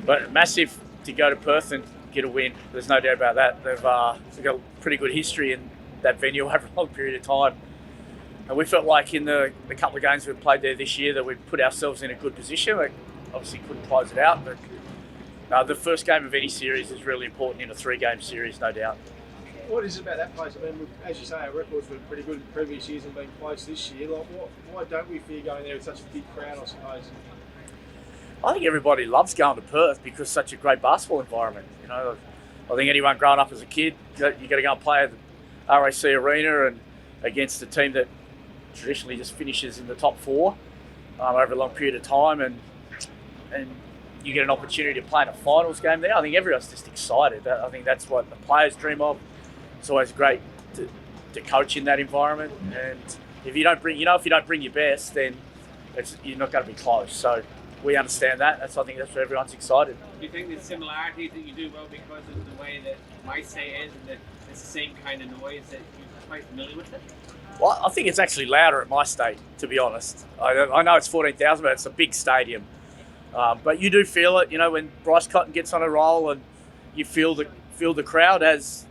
But massive to go to Perth and get a win. There's no doubt about that. They've got a pretty good history in that venue over a long period of time. And we felt like in the couple of games we've played there this year that we've put ourselves in a good position. We obviously couldn't close it out, but the first game of any series is really important in a 3-game series, no doubt. What is it about that place? I mean, as you say, our records were pretty good in previous years and been close this year. Like, why don't we fear going there with such a big crowd, I suppose? I think everybody loves going to Perth because it's such a great basketball environment. You know, I think anyone growing up as a kid, you got to go and play at the RAC Arena and against a team that traditionally just finishes in the top 4 over a long period of time, and you get an opportunity to play in a finals game there. I think everyone's just excited. I think that's what the players dream of. It's always great to coach in that environment, and if you don't bring your best, then you're not going to be close. So we understand that. I think that's where everyone's excited. Do you think there's similarities that you do well because of the way that my state is, and that it's the same kind of noise that you're quite familiar with it? Well, I think it's actually louder at my state, to be honest. I know it's 14,000, but it's a big stadium. But you do feel it, you know, when Bryce Cotton gets on a roll, and you feel the crowd as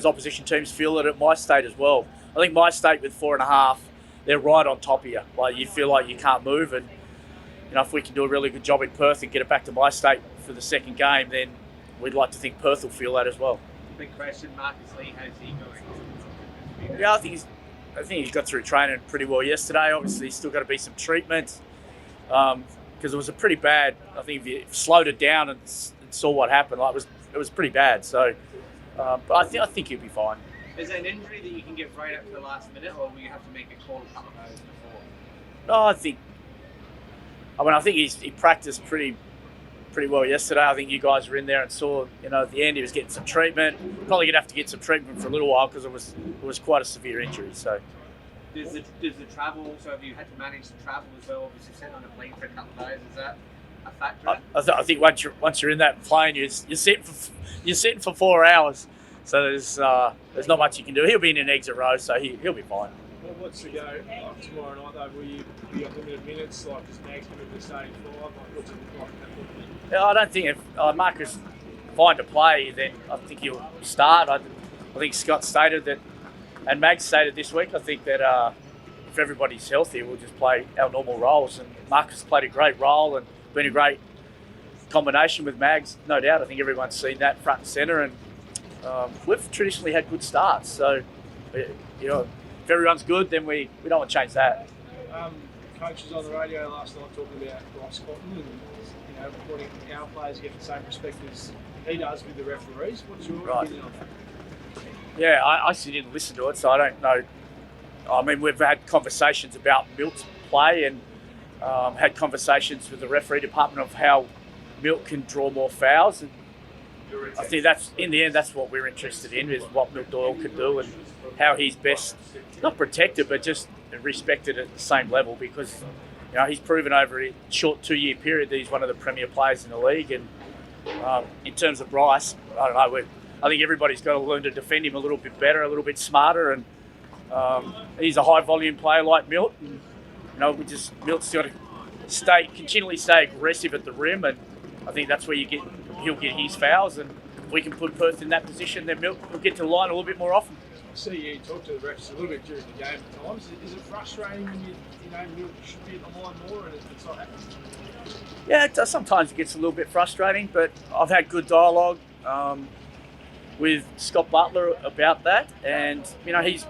opposition teams feel it at my state as well. I think my state with 4.5, they're right on top of you. Like, you feel like you can't move, and you know, if we can do a really good job in Perth and get it back to my state for the second game, then we'd like to think Perth will feel that as well. Big question, Marcus Lee, how's he going? Yeah, I think he got through training pretty well yesterday. Obviously, he's still got to be some treatment because it was a pretty bad. I think if you slowed it down and saw what happened, like it was pretty bad. So, but I think he'll be fine. Is it an injury that you can get right up to the last minute, or will you have to make a call a couple of hours before? No, I think he practiced pretty well yesterday. I think you guys were in there and saw, you know, at the end he was getting some treatment. Probably going to have to get some treatment for a little while because it was quite a severe injury. So, does the travel? So have you had to manage the travel as well? Obviously, sitting on a plane for a couple of hours, is that a factor? I think once you're in that plane, you're sitting for 4 hours. So there's not much you can do. He'll be in an exit row, so he'll be fine. Well, what's the go tomorrow night though? Will you be on limited minutes? Like, is Mag's going to be starting 5? Like, what's it look like? Yeah, I don't think if Marcus fine to play, then I think he'll start. I think Scott stated that, and Mag stated this week, I think that if everybody's healthy, we'll just play our normal roles. And Marcus played a great role and been a great combination with Mags, no doubt. I think everyone's seen that front and centre, and we've traditionally had good starts. So, you know, if everyone's good, then we don't want to change that. Coaches on the radio last night talking about Bryce Cotton and, you know, wanting our players to get the same respect as he does with the referees. What's your opinion on that? Yeah, I actually didn't listen to it, so I don't know. I mean, we've had conversations about Milt's play and had conversations with the referee department of how Milt can draw more fouls. And I think in the end, that's what we're interested in, is what Milt Doyle can do and how he's best, not protected, but just respected at the same level, because, you know, he's proven over a short 2-year period that he's one of the premier players in the league. And in terms of Bryce, I don't know, I think everybody's got to learn to defend him a little bit better, a little bit smarter, and he's a high volume player like Milt. And, you know, Milt's got to continually stay aggressive at the rim, and I think that's where he'll get his fouls. And if we can put Perth in that position, then Milt will get to the line a little bit more often. I see you talk to the refs a little bit during the game at times. Is it frustrating when you know Milt should be at the line more and it's not happening? Yeah, it does. Sometimes it gets a little bit frustrating, but I've had good dialogue with Scott Butler about that, and you know he's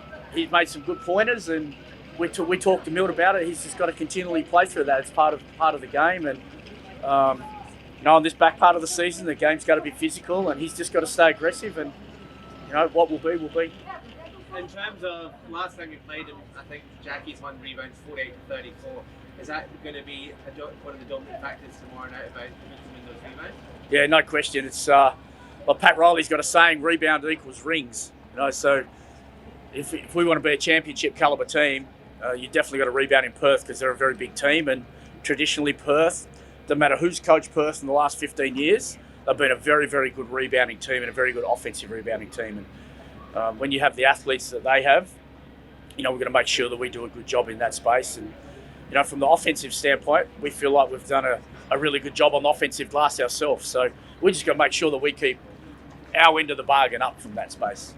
made some good pointers, and we talked to Milt about it. He's just got to continually play through that. It's part of the game, and you know, on this back part of the season, the game's got to be physical, and he's just got to stay aggressive, and you know what will be will be. In terms of last time you played him, I think Jackie's won rebounds 48-34. Is that going to be one of the dominant factors tomorrow night about winning those rebounds? Yeah, no question. It's well, Pat Riley's got a saying: rebound equals rings. You know, so if we want to be a championship calibre team, you definitely got to rebound in Perth, because they're a very big team, and traditionally Perth, no matter who's coached Perth in the last 15 years, they've been a very, very good rebounding team and a very good offensive rebounding team. And when you have the athletes that they have, you know, we're going to make sure that we do a good job in that space. And from the offensive standpoint, we feel like we've done a really good job on the offensive glass ourselves. So we just got to make sure that we keep our end of the bargain up from that space.